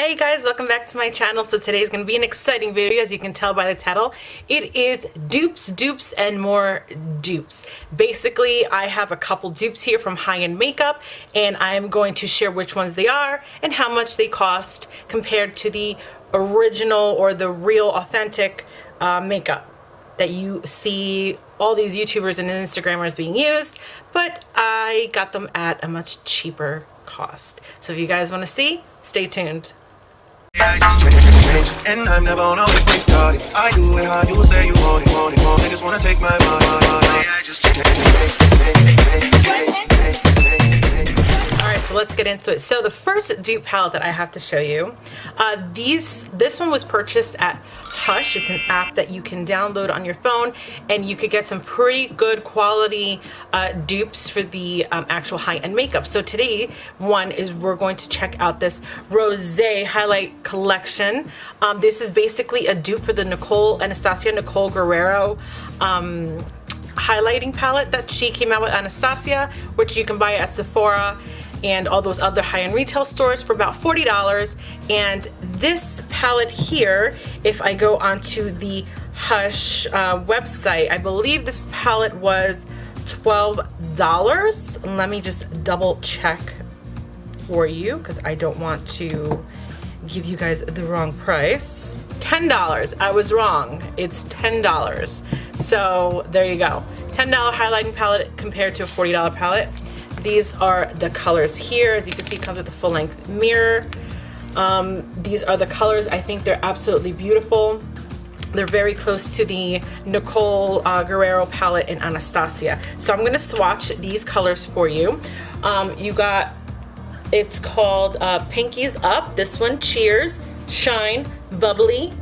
Hi guys, welcome back to my channel. So today is going to be an exciting video, as you can tell by the title. It is dupes, and more dupes. Basically, I have a couple dupes here from high-end makeup, and I am going to share which ones they are and how much they cost compared to the original or the real authentic makeup that you see all these YouTubers and Instagrammers being used, but I got them at a much cheaper cost. So if you guys want to see, stay tuned. And I'm never on always be started. I do it how you say you want it, want it, want it. They just wanna take my money. I just Alright, so let's get into it. So the first dupe palette that I have to show you, this one was purchased at Hush. It's an app that you can download on your phone, and you could get some pretty good quality dupes for the actual high-end makeup. So today we're going to check out this Rosé highlight collection. This is basically a dupe for the Anastasia Guerrero highlighting palette that she came out with, Anastasia, which you can buy at Sephora and all those other high-end retail stores for about $40. And this palette here, if I go onto the Hush website, I believe this palette was $12. Let me just double check for you because I don't want to give you guys the wrong price. $10. I was wrong. It's $10. So there you go. $10 highlighting palette compared to a $40 palette. These are the colors here. As you can see, it comes with a full-length mirror. These are the colors. I think they're absolutely beautiful. They're very close to the Nicole Guerrero palette in Anastasia. So I'm gonna swatch these colors for you. It's called Pinkies Up. This one, Cheers, Shine, Bubbly,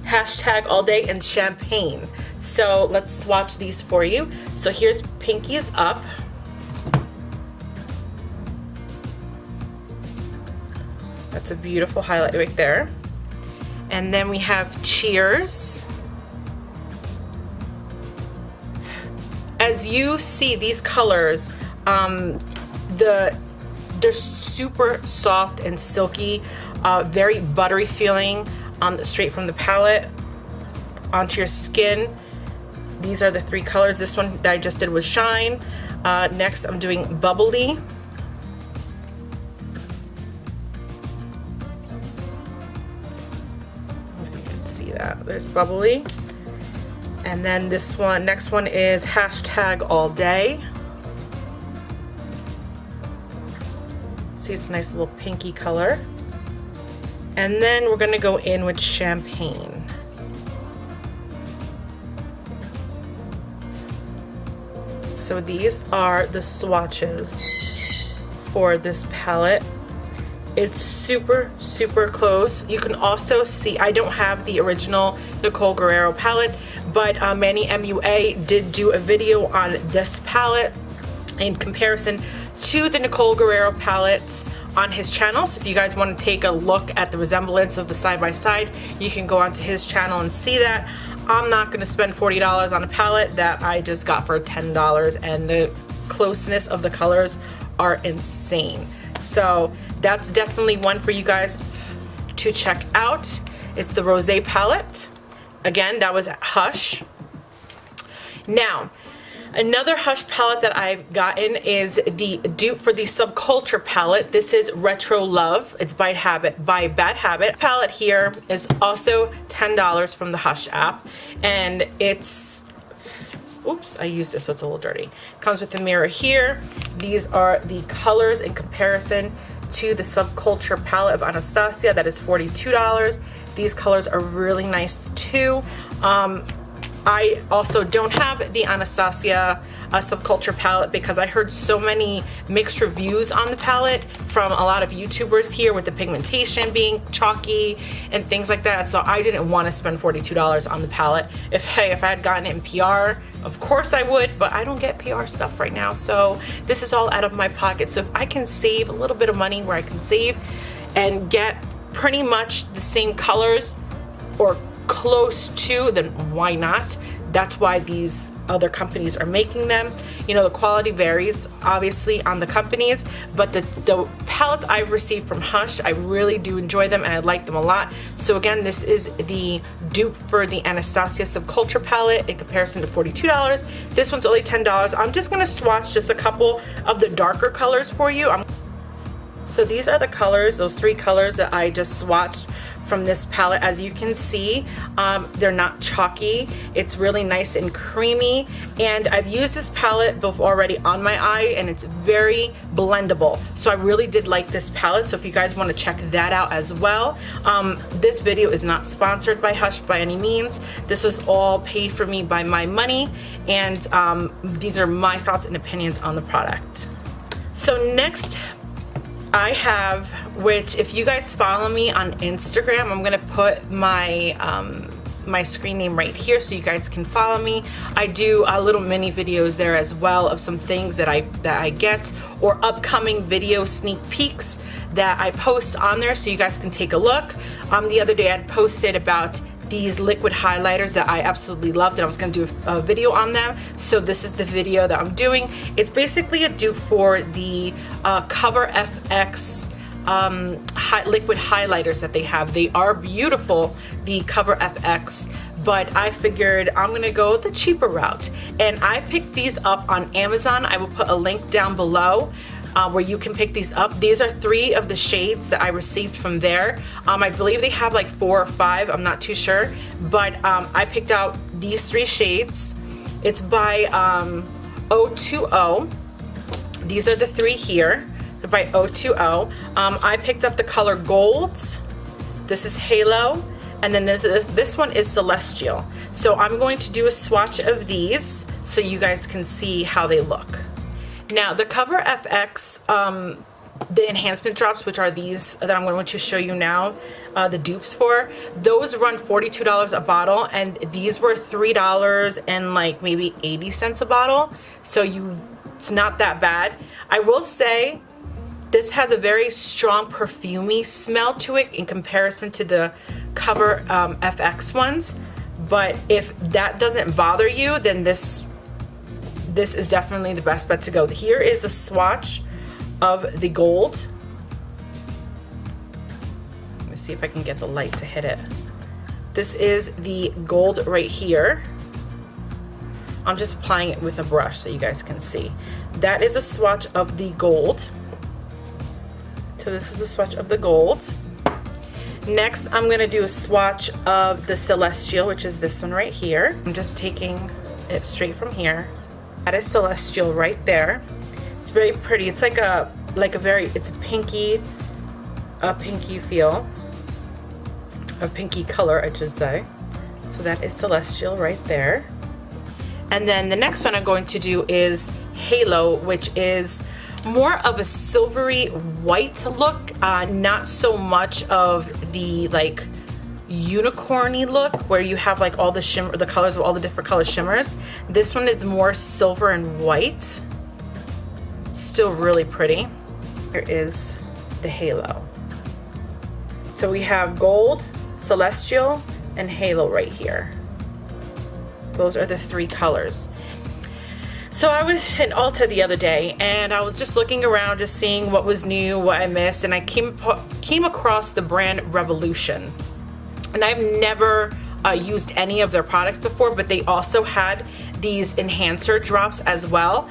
Hashtag All Day, and Champagne. So let's swatch these for you. So here's Pinkies Up. That's a beautiful highlight right there. And then we have Cheers. As you see, these colors, they're super soft and silky, very buttery feeling, straight from the palette onto your skin. These are the three colors. This one that I just did was Shine. Next, I'm doing Bubbly. See that there's Bubbly, and then this one, next one is Hashtag All Day. See, it's a nice little pinky color. And then we're gonna go in with Champagne. So these are the swatches for this palette. It's super close. You can also see, I don't have the original Nicole Guerrero palette, but Manny MUA did do a video on this palette in comparison to the Nicole Guerrero palettes on his channel. So if you guys want to take a look at the resemblance of the side-by-side, you can go onto his channel and see that. I'm not going to spend $40 on a palette that I just got for $10, and the closeness of the colors are insane. So that's definitely one for you guys to check out. It's the Rosé palette. Again, that was at Hush. Now, another Hush palette that I've gotten is the dupe for the Subculture palette. This is Retro Love. It's by Bad Habit. Palette here is also $10 from the Hush app, and it's, oops, I used this so it's a little dirty. Comes with a mirror here. These are the colors in comparison to the Subculture palette of Anastasia. That is $42. These colors are really nice too. I also don't have the Anastasia Subculture palette because I heard so many mixed reviews on the palette from a lot of YouTubers here with the pigmentation being chalky and things like that. So I didn't want to spend $42 on the palette. If I had gotten it in PR, of course I would, but I don't get PR stuff right now. So this is all out of my pocket. So if I can save a little bit of money where I can save and get pretty much the same colors or close to, then why not? That's why these other companies are making them. You know, the quality varies obviously on the companies, but the palettes I've received from Hush, I really do enjoy them and I like them a lot. So again, this is the dupe for the Anastasia Subculture palette in comparison to $42. This one's only $10. I'm just gonna swatch just a couple of the darker colors for you. So these are the colors, those 3 colors that I just swatched from this palette. As you can see, they're not chalky. It's really nice and creamy, and I've used this palette before already on my eye, and it's very blendable. So I really did like this palette, so if you guys want to check that out as well. This video is not sponsored by Hush by any means. This was all paid for me by my money, and these are my thoughts and opinions on the product. So next I have, which if you guys follow me on Instagram, I'm gonna put my my screen name right here so you guys can follow me. I do little mini videos there as well of some things that I get, or upcoming video sneak peeks that I post on there so you guys can take a look. The other day I posted about these liquid highlighters that I absolutely loved, and I was going to do a video on them. So this is the video that I'm doing. It's basically a dupe for the Cover FX liquid highlighters that they have. They are beautiful, the Cover FX, but I figured I'm going to go the cheaper route. And I picked these up on Amazon. I will put a link down below where you can pick these up. These are 3 of the shades that I received from there. I believe they have like 4 or 5, I'm not too sure, but I picked out these 3 shades. It's by O2O. These are the 3 here. They're by O2O. I picked up the color Gold. This is Halo, and then this one is Celestial. So I'm going to do a swatch of these so you guys can see how they look. Now the Cover FX, the enhancement drops, which are these that I'm going to show you now, the dupes for, those run $42 a bottle, and these were $3 and like maybe 80 cents a bottle. So it's not that bad. I will say this has a very strong perfumey smell to it in comparison to the Cover FX ones. But if that doesn't bother you, then this is definitely the best bet to go. Here is a swatch of the Gold. Let me see if I can get the light to hit it. This is the Gold right here. I'm just applying it with a brush so you guys can see. That is a swatch of the Gold. So this is a swatch of the Gold. Next, I'm gonna do a swatch of the Celestial, which is this one right here. I'm just taking it straight from here. That is Celestial right there. It's very pretty. It's like a it's a pinky feel, a pinky color, I should say. So that is Celestial right there. And then the next one I'm going to do is Halo, which is more of a silvery white look, not so much of the like unicorny look where you have like all the shimmer, the colors of all the different color shimmers. This one is more silver and white. Still really pretty. Here is the Halo. So we have Gold, Celestial, and Halo right here. Those are the 3 colors. So I was in Ulta the other day and I was just looking around, just seeing what was new, what I missed, and I came across the brand Revolution. And I've never used any of their products before, but they also had these enhancer drops as well.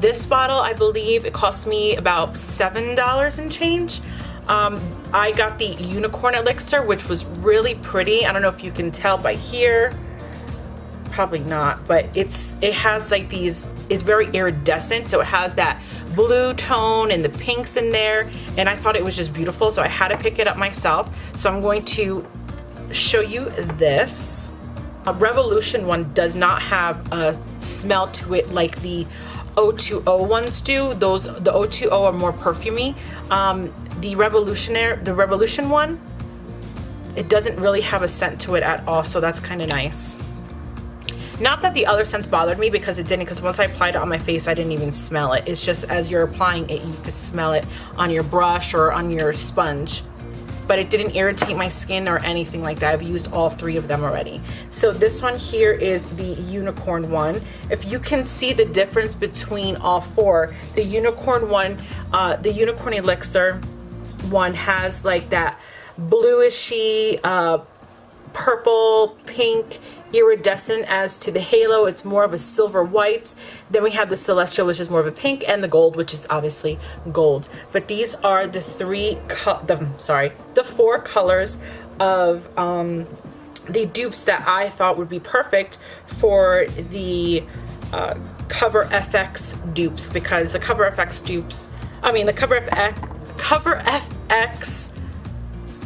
This bottle, I believe it cost me about $7 and change. I got the Unicorn Elixir, which was really pretty. I don't know if you can tell by here. Probably not, but it has like these, it's very iridescent, so it has that blue tone and the pinks in there, and I thought it was just beautiful, so I had to pick it up myself. So I'm going to show you this. A Revolution one does not have a smell to it like the O2O ones do. The O2O are more perfumey. The Revolution one, it doesn't really have a scent to it at all, so that's kind of nice. Not that the other scents bothered me, because it didn't, because once I applied it on my face I didn't even smell it. It's just as you're applying it you can smell it on your brush or on your sponge. but it didn't irritate my skin or anything like that. I've used all 3 of them already. So this one here is the unicorn one. If you can see the difference between all 4, the unicorn one, the unicorn elixir one has like that bluishy, purple, pink, iridescent as to the halo. It's more of a silver white. Then we have the celestial, which is more of a pink, and the gold, which is obviously gold. But these are the 4 colors of the dupes that I thought would be perfect for the Cover FX dupes, because the Cover FX dupes, the Cover FX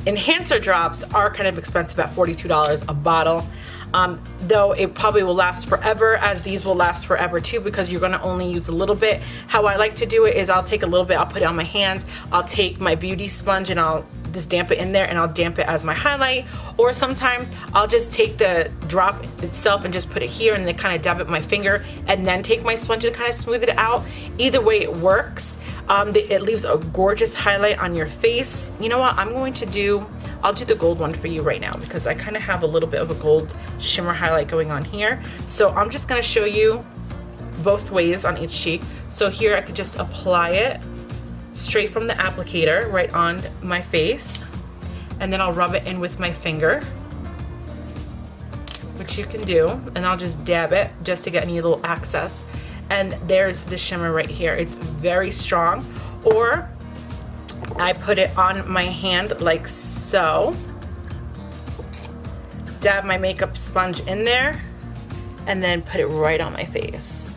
enhancer drops are kind of expensive at $42 a bottle. Though it probably will last forever, as these will last forever too, because you're going to only use a little bit. How I like to do it is I'll take a little bit, I'll put it on my hands, I'll take my beauty sponge and I'll just damp it in there, and I'll damp it as my highlight. Or sometimes I'll just take the drop itself and just put it here and then kind of dab it with my finger and then take my sponge and kind of smooth it out. Either way it works. It leaves a gorgeous highlight on your face. You know what, I'll do the gold one for you right now, because I kind of have a little bit of a gold shimmer highlight going on here. So I'm just going to show you both ways on each cheek. So here I could just apply it straight from the applicator right on my face, and then I'll rub it in with my finger, which you can do, and I'll just dab it just to get any little excess. And there's the shimmer right here. It's very strong. Or I put it on my hand like so, dab my makeup sponge in there, and then put it right on my face.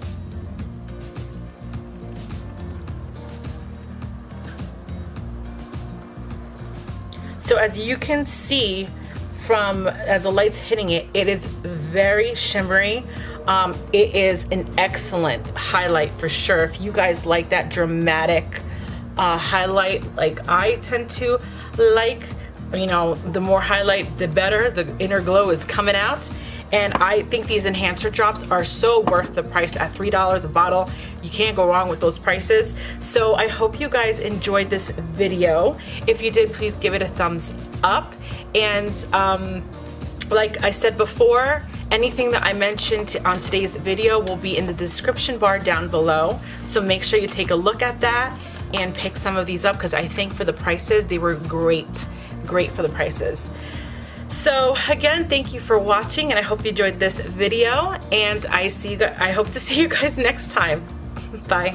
So as you can see as the light's hitting it, it is very shimmery. It is an excellent highlight for sure. If you guys like that dramatic highlight like I tend to like, the more highlight the better, the inner glow is coming out. And I think these enhancer drops are so worth the price at $3 a bottle. You can't go wrong with those prices. So I hope you guys enjoyed this video. If you did, please give it a thumbs up. And like I said before, anything that I mentioned on today's video will be in the description bar down below. So make sure you take a look at that and pick some of these up, because I think for the prices, they were great for the prices. So again, thank you for watching, and I hope you enjoyed this video, and I hope to see you guys next time. Bye.